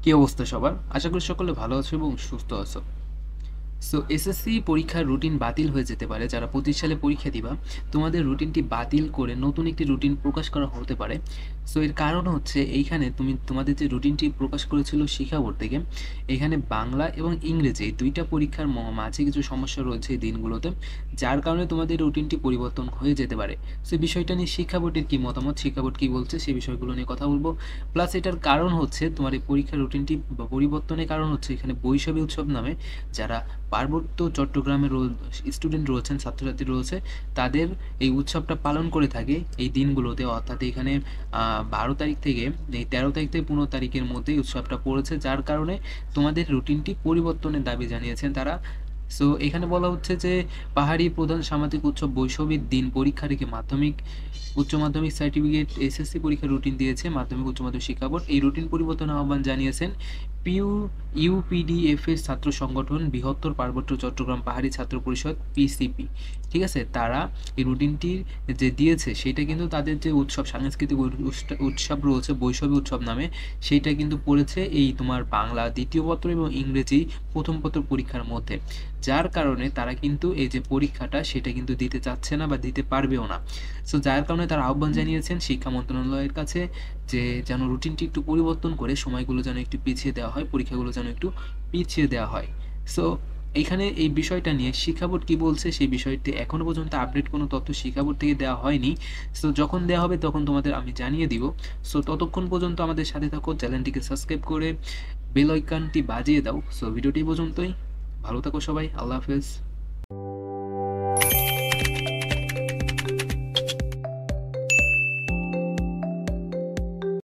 কি অবস্থা সবার? আশা করি সকলে ভালো আছো এবং সুস্থ আছো। সো এসএসসি পরীক্ষার রুটিন বাতিল হয়ে যেতে পারে। যারা 25 সালে পরীক্ষা দিবা, তোমাদের রুটিনটি বাতিল করে নতুন একটি রুটিন প্রকাশ করা হতে পারে। সো এর কারণ হচ্ছে এইখানে তোমাদের যে রুটিনটি প্রকাশ করেছিল শিক্ষা বোর্ড থেকে, এখানে বাংলা এবং ইংরেজি এই ২টা পরীক্ষার মাঝে কিছু সমস্যা রয়েছে এই দিনগুলোতে, যার কারণে তোমাদের রুটিনটি পরিবর্তন হয়ে যেতে পারে। সো এই বিষয়টা নিয়ে শিক্ষা বোর্ডের কী মতামত, শিক্ষা বোর্ড কী বলছে সেই বিষয়গুলো নিয়ে কথা বলবো। প্লাস এটার কারণ হচ্ছে তোমার এই পরীক্ষার রুটিনটি পরিবর্তনের কারণ হচ্ছে এখানে বৈশাখী উৎসব নামে যারা পার্বত্য চট্টগ্রামের স্টুডেন্ট রয়েছেন, ছাত্রছাত্রী রয়েছে, তাদের এই উৎসবটা পালন করে থাকে এই দিনগুলোতে। অর্থাৎ এখানে 12 তারিখ থেকে এই 13 তারিখ থেকে 15 তারিখের মধ্যে উৎসবটা পড়েছে, যার কারণে তোমাদের রুটিনটি পরিবর্তনের দাবি জানিয়েছেন তারা। সো এখানে বলা হচ্ছে যে পাহাড়ি প্রধান সামাজিক উৎসব বৈশাখীর দিন পরীক্ষা রেখে মাধ্যমিক উচ্চ মাধ্যমিক সার্টিফিকেট এসএসসি পরীক্ষার রুটিন দিয়েছে মাধ্যমিক উচ্চ মাধ্যমিক শিক্ষা বোর্ড। এই রুটিন পরিবর্তনের আহ্বান জানিয়েছেন পিউ ইউপিডিএফ এর ছাত্র সংগঠন বৃহত্তর পার্বত্য চট্টগ্রাম পাহাড়ি ছাত্র পরিষদ পিসিপি। ঠিক আছে, তারা এই রুটিনটির যে দিয়েছে সেটা কিন্তু তাদের যে উৎসব সাংস্কৃতিক উৎসব রয়েছে বৈশাখী উৎসব নামে, সেইটা কিন্তু পড়েছে এই তোমার বাংলা দ্বিতীয় পত্র এবং ইংরেজি প্রথম পত্র পরীক্ষার মধ্যে, যার কারণে তারা কিন্তু এই যে পরীক্ষাটা সেটা কিন্তু দিতে চাচ্ছে না বা দিতে পারবেও না। সো যার কারণে তারা আহ্বান জানিয়েছেন শিক্ষা মন্ত্রণালয়ের কাছে যে যেন রুটিনটি একটু পরিবর্তন করে সময়গুলো যেন একটু পিছিয়ে দেওয়া হয়, পরীক্ষাগুলো যেন একটু পিছিয়ে দেওয়া হয়। সো এইখানে এই বিষয়টা নিয়ে শিক্ষা বোর্ড কী বলছে সেই বিষয়টি এখনও পর্যন্ত আপডেট কোনো তথ্য শিক্ষা বোর্ড থেকে দেওয়া হয়নি। সো যখন দেওয়া হবে তখন তোমাদের আমি জানিয়ে দিব। সো ততক্ষণ পর্যন্ত আমাদের সাথে থাকো, চ্যানেলটিকে সাবস্ক্রাইব করে বেল আইকনটি বাজিয়ে দাও। সো ভিডিওটি পর্যন্তই, ভালো থাকো সবাই, আল্লাহ হাফেজ।